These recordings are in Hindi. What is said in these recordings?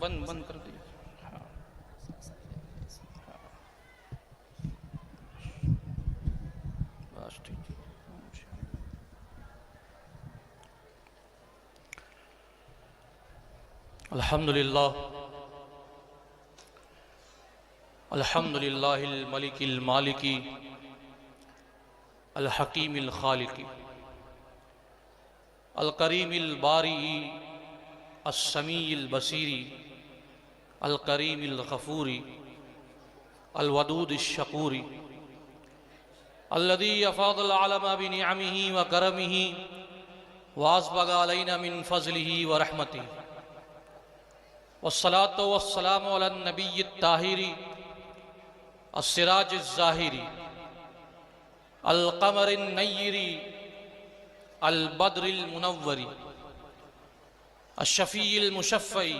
बंद बंद कर दिया। बस ठीक है। अल्हम्दुलिल्लाह अल्हम्दुलिल्लाहिल मलिकिल मालिकी अल हकीमिल खालिकी अल करीमिल बारी अस्समीइल बसीरी अल करीमिल गफूरी अल वदूदिश शकूरी अल्लज़ी अफ़ादल आलम बिनिअमिही व करमिही व अस्बग़ अलैना मिन फ़ज़लिही व रहमतिही वस्सलातु वस्सलामु अलन नबिय्यित ताहिरी अस्सिराजिज़ ज़ाहिरी अल क़मरिन नय्यिरी अल बद्रिल मुनव्वरी अश्शफ़ीइल मुशफ़्फ़ई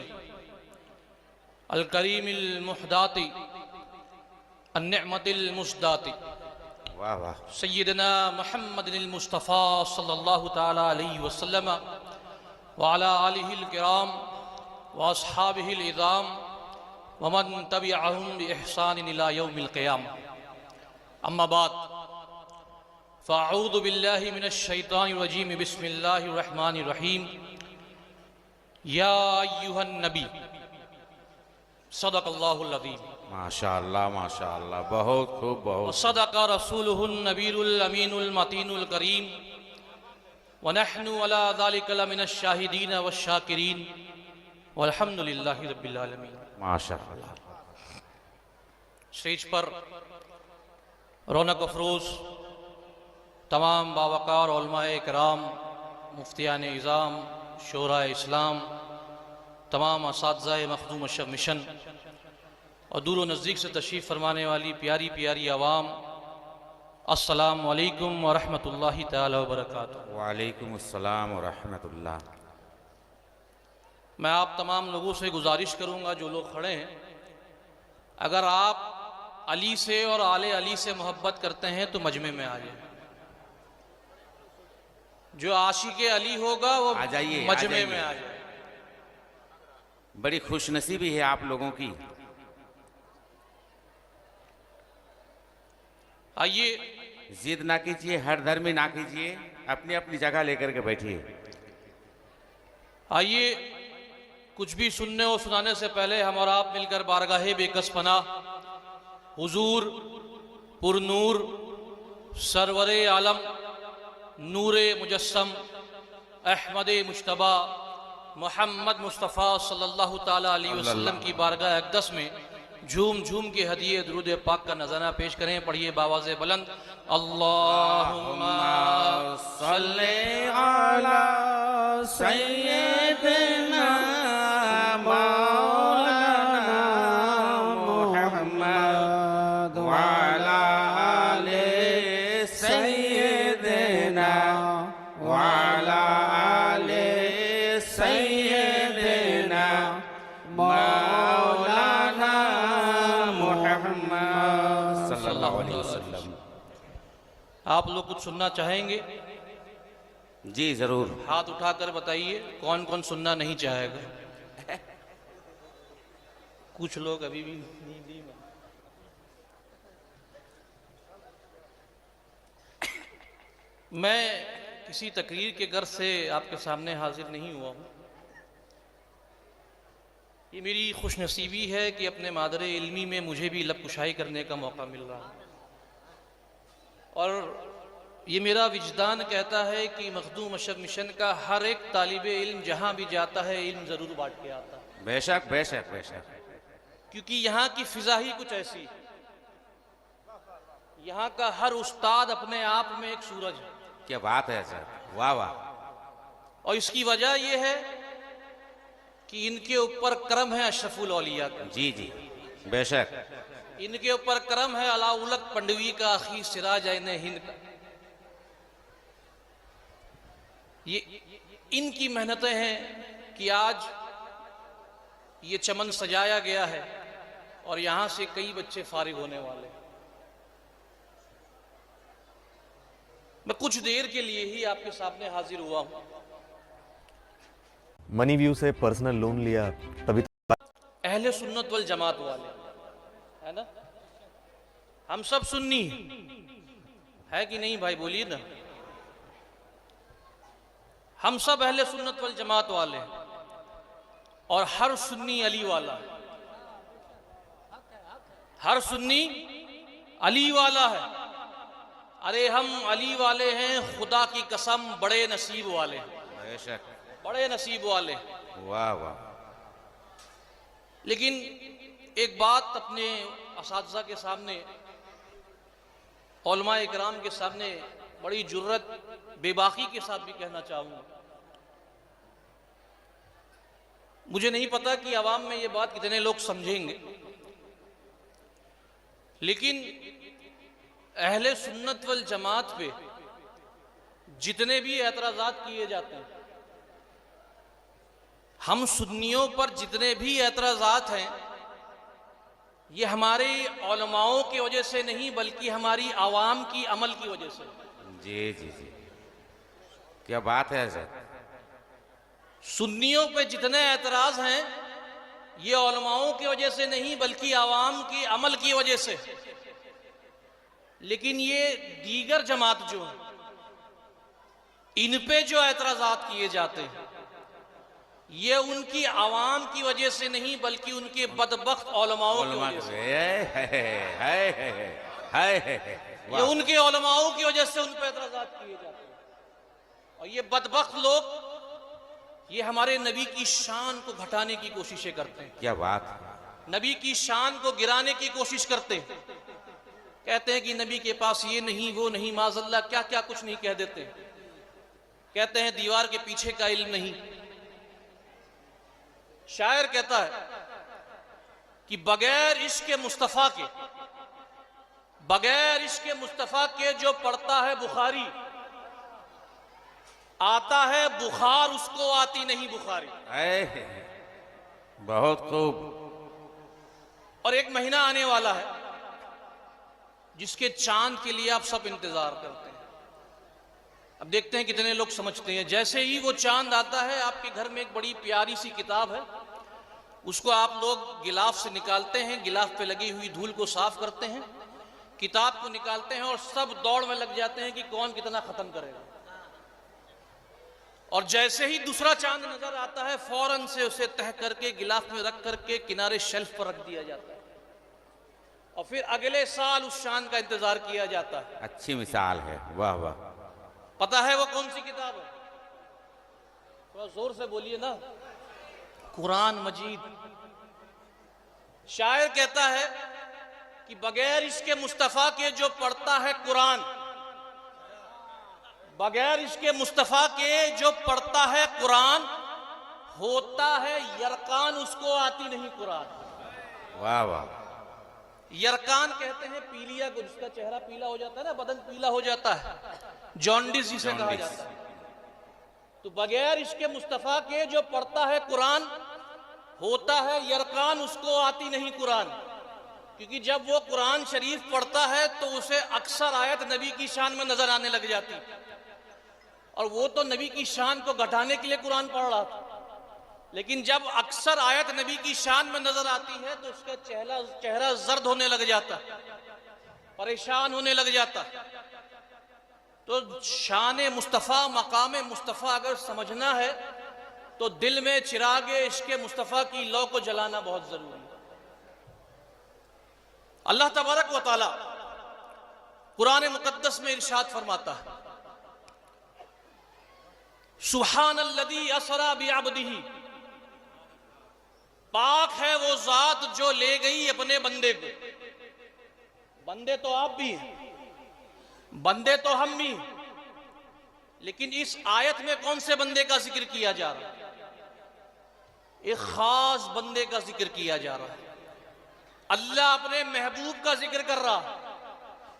अल करीमिल मुहदाती अन्निअमतिल मुस्दाती वाह वाह सय्यदना मुहम्मदिल मुस्तफ़ा सल्लल्लाहु तआला अलैहि वसल्लम व अला आलिहिल किराम व अस्हाबिहिल इज़ाम व मन तबिअहुम बि इहसान इला यौमिल क़ियाम। अम्मा बाद फ़अऊज़ु बिल्लाहि मिनश शैतानिर रजीम बिस्मिल्लाहिर रहमानिर रहीम। या अय्युहन नबी सदक़ल्लाहुल अज़ीम माशाअल्लाह बहुत खूब बहुत वसदक़ रसूलुहुन नबीयुल अमीनुल मतीनुल करीम व नहनु अला ज़ालिका लमिनश शाहिदीन वश्शाकिरीन वल्हम्दुलिल्लाहि रब्बिल आलमीन। माशाअल्लाह। स्टेज पर रौनक अफरोज़ तमाम बावक़ार उलमाए किराम, मुफ्तियान इज़ाम, शोराए इस्लाम, तमाम असातिज़ाए मखदूम अशर मिशन और दूर व नज़दीक से तशरीफ़ फरमाने वाली प्यारी प्यारी आवाम, अस्सलामु अलैकुम व रहमतुल्लाहि तआला व बरकातुहू। वालेकुम अस्सलाम व रहमतुल्लाह। मैं आप तमाम लोगों से गुजारिश करूँगा, जो लोग खड़े हैं, अगर आप अली से और आले अली से मोहब्बत करते हैं तो मजमे में आ जाए। जो आशिक़े अली होगा वो आ जाइए, मजमे में आ जाए। बड़ी खुशनसीबी है आप लोगों की। आइए, जिद ना कीजिए, हर धर्मी ना कीजिए, अपनी अपनी जगह लेकर के बैठिए। आइए, कुछ भी सुनने और सुनाने से पहले हम और आप मिलकर बारगाहे बेकस पनाह हुजूर पुरनूर सरवरे आलम नूरे मुजस्सम अहमद मुश्तबा मोहम्मद मुस्तफ़ा सल्लल्लाहु ताला अलैहि वसल्लम की बारगाह अक़दस में झूम झूम के हदिये दुरूद पाक का नज़ारा पेश करें। पढ़िए बावाज़े बुलंद, अल्लाहुम्मा सल्ले अला सय्यिदना मौलाना मुहम्मद व अला आले सय्यिदना व अला आले सय्यिदना मौलाना मुहम्मद सल्लल्लाहु अलैहि वसल्लम। आप लोग कुछ सुनना चाहेंगे? जी जरूर। हाथ उठाकर बताइए कौन कौन सुनना नहीं चाहेगा। कुछ लोग अभी भी नींदी में। मैं किसी तकरीर के गर्ज से आपके सामने हाजिर नहीं हुआ हूँ। ये मेरी खुशनसीबी है कि अपने मादरे इल्मी में मुझे भी लब कुशाई करने का मौका मिल रहा है, और ये मेरा विजदान कहता है कि मखदूम अशर मिशन का हर एक तालिबे इल्म जहाँ भी जाता है इल्म ज़रूर बांट के आता है। बेशक बेशक बेशक। क्योंकि यहाँ की फिजा ही कुछ ऐसी है। यहाँ का हर उस्ताद अपने आप में एक सूरज है। क्या बात है सर, वाह वाह। और इसकी वजह यह है कि इनके ऊपर करम है अशरफुल औलिया का। जी जी बेशक। इनके ऊपर करम है अलाउलक पंडवी का, आखी सिराज ऐन हिंद का। ये इनकी मेहनतें हैं कि आज ये चमन सजाया गया है और यहां से कई बच्चे फारिग होने वाले हैं। मैं कुछ देर के लिए ही आपके सामने हाजिर हुआ हूं। मनी व्यू से पर्सनल लोन लिया तभी अहले सुन्नत वल जमात वाले, है ना? हम सब सुन्नी है कि नहीं भाई, बोलिए ना। हम सब अहले सुन्नत वल जमात वाले हैं और हर सुन्नी अली वाला है, हर सुन्नी अली वाला है। अरे हम अली वाले हैं, खुदा की कसम बड़े नसीब वाले हैं, बेशक, बड़े नसीब वाले। वाह वाह। लेकिन एक बात अपने असातिज़ा के सामने, उलमा इकराम के सामने बड़ी जुर्रत बेबाकी के साथ भी कहना चाहूँगा। मुझे नहीं पता कि अवाम में ये बात कितने लोग समझेंगे, लेकिन अहले सुन्नत वल जमात पे जितने भी एतराज़ात किए जाते हैं, हम सुन्नियों पर जितने भी एतराज़ात हैं, ये हमारे उलमाओं की वजह से नहीं बल्कि हमारी आवाम की अमल की वजह से। जी जी जी, क्या बात है सर। सुन्नियों पे जितने एतराज़ हैं ये उलमाओं की वजह से नहीं बल्कि आवाम की अमल की वजह से। लेकिन ये दीगर जमात जो है, इन पे जो एतराज़ात किए जाते हैं ये उनकी आवाम की वजह से नहीं बल्कि उनके बदबख्त उलमाओं की वजह से। ये उनके उलमाओं की वजह से उन पर एतराज़ात किए जाते हैं। और ये बदबख्त लोग ये हमारे नबी की शान को घटाने की कोशिशें करते हैं। क्या बात। नबी की शान को गिराने की कोशिश करते हैं। कहते हैं कि नबी के पास ये नहीं वो नहीं, माज़अल्लाह क्या क्या कुछ नहीं कह देते हैं। कहते हैं दीवार के पीछे का इल्म नहीं। शायर कहता है कि बगैर इश्क मुस्तफ़ा के, बगैर इश्क मुस्तफ़ा के जो पढ़ता है बुखारी, आता है बुखार उसको आती नहीं बुखारी। बहुत खूब। और एक महीना आने वाला है जिसके चांद के लिए आप सब इंतजार करते हैं। अब देखते हैं कितने लोग समझते हैं। जैसे ही वो चांद आता है, आपके घर में एक बड़ी प्यारी सी किताब है, उसको आप लोग गिलाफ से निकालते हैं, गिलाफ पे लगी हुई धूल को साफ करते हैं, किताब को निकालते हैं और सब दौड़ में लग जाते हैं कि कौन कितना खत्म करेगा। और जैसे ही दूसरा चांद नजर आता है, फौरन से उसे तह करके गिलाफ में रख करके किनारे शेल्फ पर रख दिया जाता है और फिर अगले साल उस चांद का इंतजार किया जाता है। अच्छी मिसाल है, वाह वाह। पता है वो कौन सी किताब है? थोड़ा जोर से बोलिए ना। कुरान मजीद। शायर कहता है कि बगैर इसके मुस्तफ़ा के जो पढ़ता है कुरान, बगैर इसके मुस्तफ़ा के जो पढ़ता है कुरान, होता है यरकान उसको आती नहीं कुरान। वाह वाह। यरकान कहते हैं पीलिया को, जिसका चेहरा पीला हो जाता है ना, बदन पीला हो जाता है, जॉन्डिस जिसे कहा जाता है। तो बगैर इसके मुस्तफ़ा के जो पढ़ता है कुरान, होता है यरकान उसको आती नहीं कुरान। क्योंकि जब वो कुरान शरीफ पढ़ता है तो उसे अक्सर आयत नबी की शान में नजर आने लग जाती, और वो तो नबी की शान को घटाने के लिए कुरान पढ़ रहा था। लेकिन जब अक्सर आयत नबी की शान में नजर आती है तो उसका चेहरा जर्द होने लग जाता, परेशान होने लग जाता। तो शान मुस्तफ़ा, मकाम मुस्तफ़ा अगर समझना है तो दिल में चिरागे इश्क मुस्तफ़ा की लौ को जलाना बहुत जरूरी है। अल्लाह तबारक व तआला कुरान मुकद्दस में इरशाद फरमाता है, सुब्हानल्लज़ी असरा बिअब्दिही, पाक है वो जात जो ले गई अपने बंदे को। बंदे तो आप भी हैं, बंदे तो हम भी हैं, लेकिन इस आयत में कौन से बंदे का जिक्र किया जा रहा है? एक खास बंदे का जिक्र किया जा रहा है। अल्लाह अपने महबूब का जिक्र कर रहा है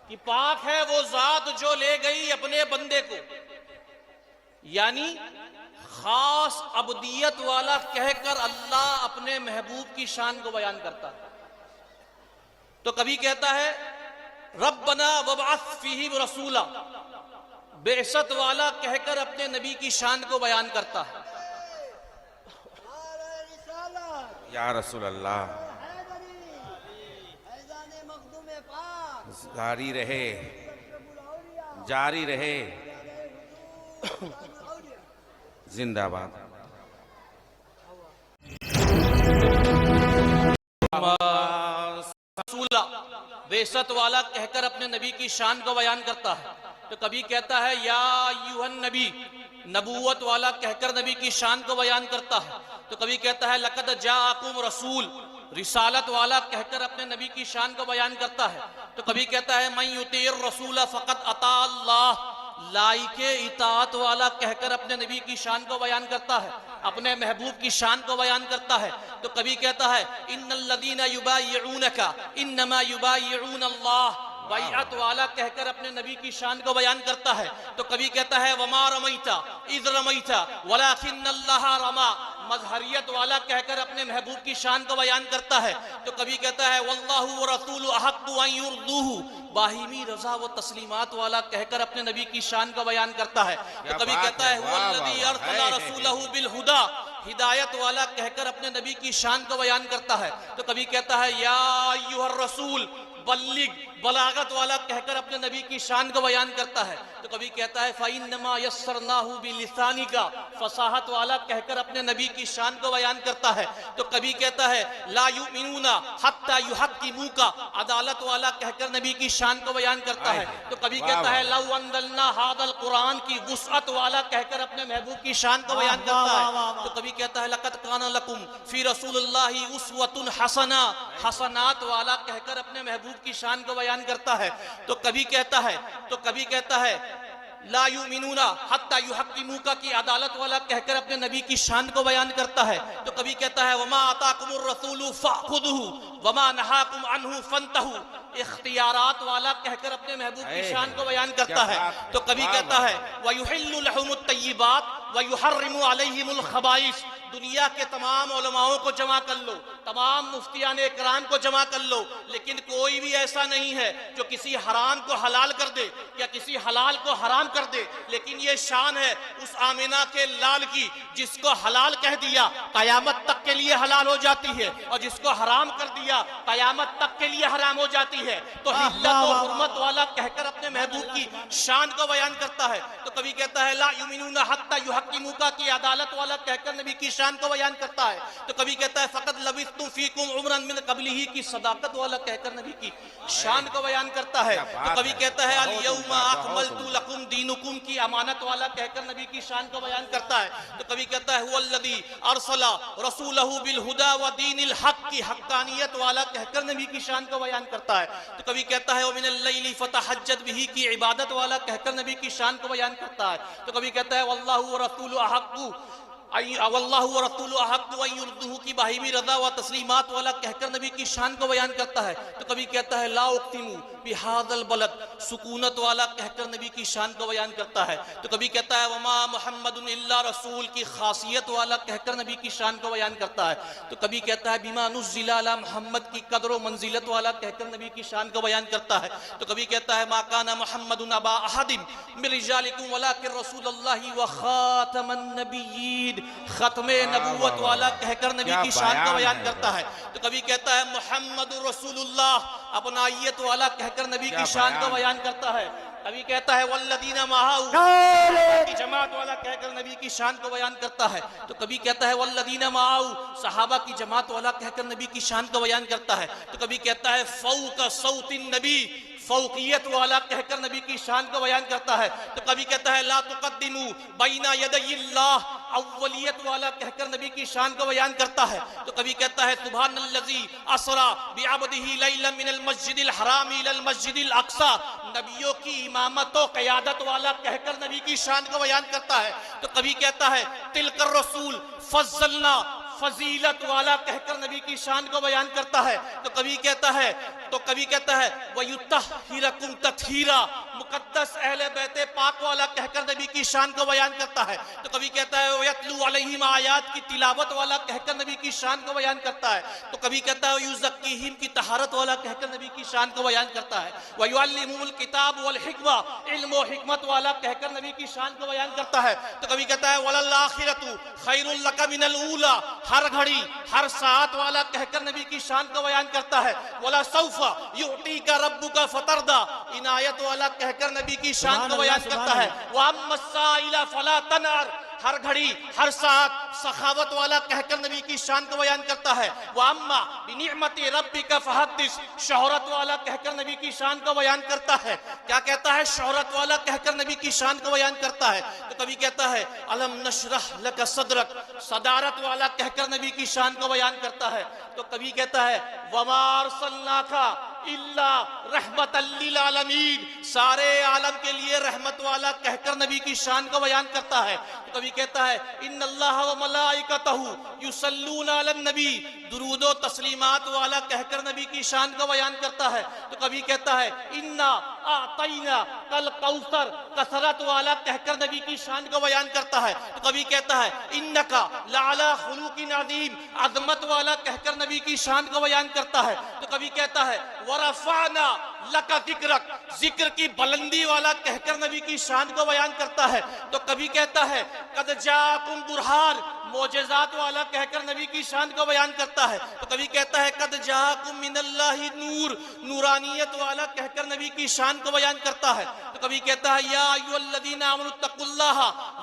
कि पाक है वो जात जो ले गई अपने बंदे को, यानी खास अबदियत वाला कहकर अल्लाह अपने महबूब की शान को बयान करता है। तो कभी कहता है रब्बना वबअस फीहिम रसूला, बेइज्जत वाला कहकर अपने नबी की शान को बयान करता है। या रसूल अल्लाह, जारी रहे, जारी रहे, जिंदाबाद। रसूला बेसत वाला कहकर अपने नबी की शान को बयान करता है। तो कभी कहता है या अय्युहन नबी, नबूवत वाला कहकर नबी की शान को बयान करता है। तो कभी कहता है लक़द जाअकुम रसूल, रिसालत वाला कहकर अपने नबी की शान को बयान करता है। तो कभी कहता है मन युतीर रसूल फ़क़द अता अल्लाह, लाइके इताअत वाला कहकर अपने नबी की शान को बयान करता है, अपने महबूब की शान को बयान करता है। तो कभी कहता है इन्नल्लज़ीना युबायिऊनका इन्नमा युबायिऊन अल्लाह, बैअत वाला कहकर अपने नबी की शान को बयान करता है। तो कभी कहता है वमा रमैता इज़ रमैता वलाकिन्नल्लाह रमा, मजहरियत वाला कहकर अपने महबूब की शान को बयान करता है। तो कभी कहता है वल्लाहु व रसूलु अहक्कु अन युर्दूहु, बाहिमी रज़ा व तस्लीमात वाला कहकर अपने नबी की शान को बयान करता है। तो कभी कहता है हुवल्लज़ी अरसला रसूलहु बिल हुदा, हिदायत वाला कहकर अपने नबी की शान को बयान करता है। तो कभी कहता है या अय्युहर रसूल बल्लिग, बलागत वाला कहकर अपने नबी की शान को बयान करता है। तो कभी कहता है फ़इन्नमा यस्सरनाहु बिलिसानिका, फसाहत वाला कहकर अपने नबी की शान को बयान करता है। तो कभी कहता है ला युमिनूना हत्ता युहक्किमूका, अदालत वाला कहकर नबी की शान को बयान करता है। तो कभी कहता है लौ अंज़लना हादल कुरान की वुसअत वाला कहकर अपने महबूब की शान को बयान करता है। तो कभी कहता है लक़द काना लकुम फ़ी रसूलिल्लाहि उस्वतुन हसना, हसनात वाला कहकर अपने महबूब की शान को बयान करता है। तो कभी कहता है ला युमिनूना हत्ता युहक्किमूका की अदालत वाला कहकर अपने नबी की शान को बयान करता है। तो कभी कहता है वमा आताकुमुर रसूलु फ़ख़ुज़ूहु वमा नहाकुम अन्हु फ़ंतहु, इख्तियारात वाला कहकर अपने महबूब की शान को बयान करता है। तो कभी कहता है वयुहिल्लु लहुमुत तय्यिबात वयुहर्रिमु अलैहिमुल खबाइस, दुनिया के तमाम उलमाओं को जमा कर लो, तमाम मुफ्तियान इकराम को जमा कर लो, लेकिन कोई भी ऐसा नहीं है जो किसी हराम को हलाल कर दे या किसी हलाल को हराम कर दे। लेकिन ये शान है उस आमिना के लाल की जिसको हलाल कह दिया कयामत तक के लिए हलाल हो जाती है, और जिसको हराम कर दिया कयामत तक के लिए हराम हो जाती है। तो हिल्लत और हुर्मत वाला कहकर अपने महबूब की शान को बयान करता है। तो कभी कहता है ला युमिनूना हत्ता युहक्किमूका की अदालत वाला कहकर नबी की शान को बयान करता है। तो कभी कहता है फ़क़द लबिस्तु फ़ीकुम उम्रन मिन क़ब्लिही की सदाकत वाला कहकर नबी की शान को बयान करता है। तो कभी कहता है अल यौमा अकमलतु लकुम दीनुकुम की अमानत वाला कहकर नबी की शान को बयान करता है। तो कभी कहता है हुवल्लज़ी अरसला रसूलहु बिल हुदा व दीनिल हक़ की हक़्क़ानियत वाला कहकर नबी की शान को बयान करता है। तो कभी कहता है व मिनल लैली फ़तहज्जद बिही की इबादत वाला कहकर नबी की शान को बयान करता है। तो कभी कहता है वल्लाहु व रसूलु अहक्कु वल्लाहु व रसूलु अहक्कु अन युर्दूहु की बाहिमी रज़ा व तस्लीमात वाला कहकर नबी की शान को बयान करता है। तो कभी कहता है ला उक़्सिमु बिहाज़ल बलद, सुकूनत वाला कहकर नबी की शान को बयान करता है। तो कभी कहता है वमा मुहम्मदुन इल्ला रसूल की खासियत वाला कहकर नबी की शान को बयान करता है। तो कभी कहता है बिमा नुज़्ज़िला अला मुहम्मद की कदर व मंजिलत वाला कहकर नबी की शान को बयान करता है। तो कभी कहता है मा काना मुहम्मदुन अबा अहदिन मिन रिजालिकुम वलाकिन रसूलुल्लाहि व खातमन नबिय्यीन, खत्मे नबूवत वाला कहकर नबी की शान को बयान करता है। तो कभी कहता है मुहम्मदुर रसूलुल्लाह, अपनाइयत वाला कहकर नबी की शान को बयान करता है। कभी कहता है वल्लदीना माहू की जमात वाला कहकर नबी की शान को बयान करता है। तो कभी कहता है वल्लदीना माहू, सहाबा की जमात वाला कहकर नबी की शान को बयान करता है। तो कभी कहता है फौक सौतिन नबी, फौकियत वाला कहकर नबी की शान को बयान करता है। तो कभी कहता है ला तुक़द्दिमू बैना यदैल्लाह, अव्वलियत वाला कहकर नबी की शान को बयान करता है। तो कभी कहता है सुब्हानल्लज़ी असरा बिअब्दिही लैलन मिनल मस्जिदिल हराम इलल मस्जिदिल अक़सा, नबियों की इमामत और क़यादत वाला कहकर नबी की शान को बयान करता है। तो कभी कहता है तिलकर रसूल फज़्ज़लना, फजीलत वाला कहकर नबी की शान को बयान करता है। तो कभी कहता है वयुत्तहिरकुम तत्हीरा, मुकद्दस अहले बैते पाक वाला कहकर नबी की शान को बयान करता है। तो कभी कहता है वयतलू अलैहिम आयात की तिलावत वाला कहकर नबी की शान को बयान करता है। तो कभी कहता है युज़क्कीहिम की तहारत वाला कहकर नबी की शान को बयान करता है। वयुअल्लिमुहुल किताब वल हिकमा, इल्म व हिकमत वाला कहकर नबी की शान को बयान करता है। तो कभी कहता है वलल आखिरतु खैरुल लका मिनल ऊला, हर घड़ी हर साथ वाला कहकर नबी की शान को बयान करता है। वला सौफा युतीका रब्बुका फतरदा, इनायत वाला कहकर नबी की शान को बयान करता है। व अम्मा साइला फला तनहर, हर घड़ी हर साथ सखावत वाला कहकर नबी की शान को बयान करता है। वह अम्मा बिनिअमति रब्बिका फहद्दिस, शोहरत वाला कहकर नबी की शान को बयान करता है। क्या कहता है? शोहरत वाला कहकर नबी की शान को बयान करता है। तो कभी कहता है अलम नशरह लक सदरक, सदारत वाला कहकर नबी की शान को बयान करता है। तो कभी कहता है वमा अरसलनाका इल्ला रहमतल लिल आलमीन, सारे आलम के लिए रहमत वाला कहकर नबी की शान को बयान करता है। तो कभी कहता है इन्नल्लाह व मलाइकतहु युसल्लूना अलन नबी, दुरूद व तस्लीमात वाला कहकर नबी की शान को बयान करता है। तो कभी कहता है इन्ना आतैना कल कौसर, कसरत वाला कहकर नबी की शान को बयान करता है। तो कभी कहता है इन्नका लाला खुलुकिन अज़ीम, अज़मत वाला कहकर नबी की शान को बयान करता है। तो कभी कहता है वरफ़अना लका ज़िक्रक, जिक्र की बुलंदी वाला कहकर नबी की शान को बयान करता है। तो कभी कहता है कद जाकुम बुरहान, मोजेज़ात वाला कहकर नबी की शान को बयान करता है। तो कभी कहता है कद जाकुम मिनल्लाहि नूर, नूरानियत वाला कहकर नबी की शान को बयान करता है। तो कभी कहता है या अय्युहल्लज़ीना आमनु तक़ुल्लाह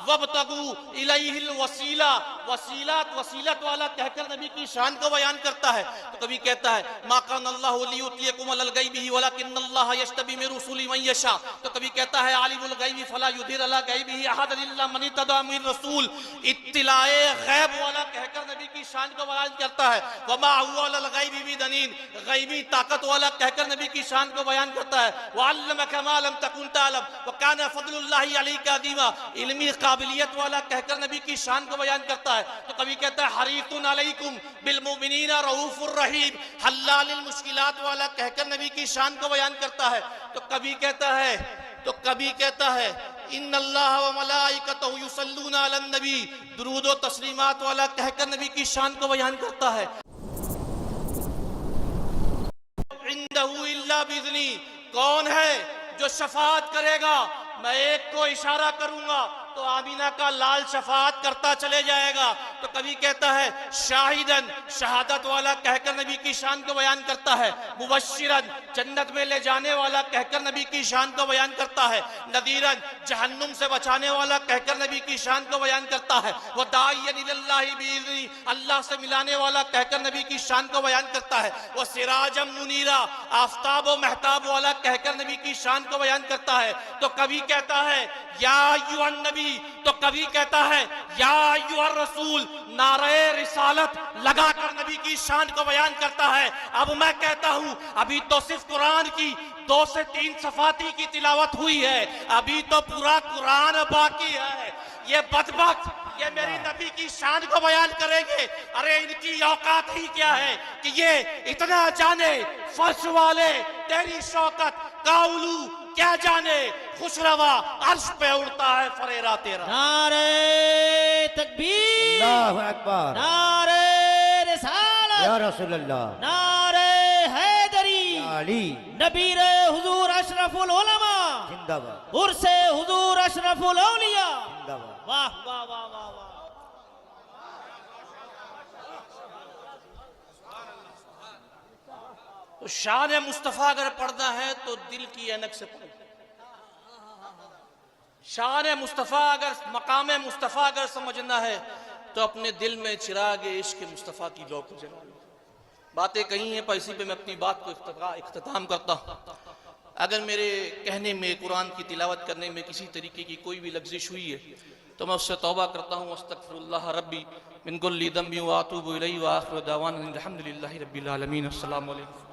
वब्तगू इलैहिल वसीला, वसीलात वसीलत वाला कहकर नबी की शान को बयान करता है। तो कभी कहता है मा कानल्लाहु लियुतियकुम अलल गैबि वलाकिन्नल्लाह यश्तबी मिन रुसूलिही मन यशा। तो कभी कहता है आलिमुल गैबि फला युज़हिर अला गैबिही अहदन इल्ला मन इत्तबा मिन रसूल, इत्तिलाए गैब वाला कहकर नबी की शान को बयान करता है। वमा हुवा अलल गैबि बिदनीन, गैबी ताकत वाला कहकर नबी की शान को बयान करता है। वअल्लमका मा लम तकुन तअलम व काना फज़लुल्लाहि अलैका अज़ीमा, इल्मी काबिलियत वाला कहकर नबी की शान को बयान करता है। तो कभी कहता है हरीसुन अलैकुम बिल मुमिनीना रऊफुर रहीम, हल्लालिल मुश्किलात वाला कहकर नबी की शान को बयान करता है। तो कभी कहता है इन्नल्लाह व मलाइकतहु युसल्लूना अलन नबी, दुरूद व तस्लीमात वाला कहकर नबी की शान को बयान करता है। इंदहु इल्ला बिइज़नी, कौन है जो शफाअत करेगा? मैं एक को इशारा करूंगा तो आमीना का लाल शफाअत करता चले जाएगा। तो कभी कहता है शाहिदन, शहादत वाला कहकर नबी की शान को बयान करता है। मुबश्शिरन, जन्नत में ले जाने वाला कहकर नबी की शान को बयान करता है। नदीरन, जहन्नुम से बचाने वाला कहकर नबी की शान को बयान करता है। वह दाइयन इलल्लाहि बिइज़नी, अल्लाह से मिलाने वाला कहकर नबी की शान को बयान करता है। वह सिराजम मुनीरा, आफ्ताब व महताब वाला कहकर नबी की शान को बयान करता है। तो कभी कहता है या अय्युहन नबी, तो कभी कहता है या अय्युहर रसूल, नारे रिसालत लगाकर नबी की शान को बयान करता है। अब मैं कहता हूं अभी तो सिर्फ कुरान की 2 से 3 सफाती की तिलावत हुई है, अभी तो पूरा कुरान बाकी है। ये बदबख्त ये मेरी नबी की शान को बयान करेंगे। अरे इनकी औकात ही क्या है कि ये इतना जाने फर्श वाले तेरी शौकत काउलू, क्या जाने खुशरवा अर्श पे उड़ता है फरेरा तेरा। नारे तकबीर, अल्लाहु अकबर, नारे रिसालत, या रसूलल्लाह, नारे हैदरी, या अली, नबीर हुजूर अशरफुल उलमा, जिंदाबाद, उर्से हुजूर अशरफुल औलिया। जिंदाबाद। वाह वाह वाह वाह वाह। तो शान मुस्तफ़ा अगर पढ़ना है तो दिल की ऐनक से पढ़ो। शान मुस्तफ़ा अगर मकाम मुस्तफ़ा अगर समझना है तो अपने दिल में चिराग इश्क मुस्तफ़ा की लौ को जला लो। बातें कही हैं पर इसी पे मैं अपनी बात को इख्तिताम करता हूँ। अगर मेरे कहने में, कुरान की तिलावत करने में किसी तरीके की कोई भी लग़्ज़िश हुई है तो मैं उससे तौबा करता हूँ। अस्तग़फिरुल्लाह रब्बी मिन कुल्लि ज़ंबि व अतूबु इलैहि व आखिरु दावाना अनिल हम्दुलिल्लाहि रब्बिल आलमीन। अस्सलामु अलैकुम।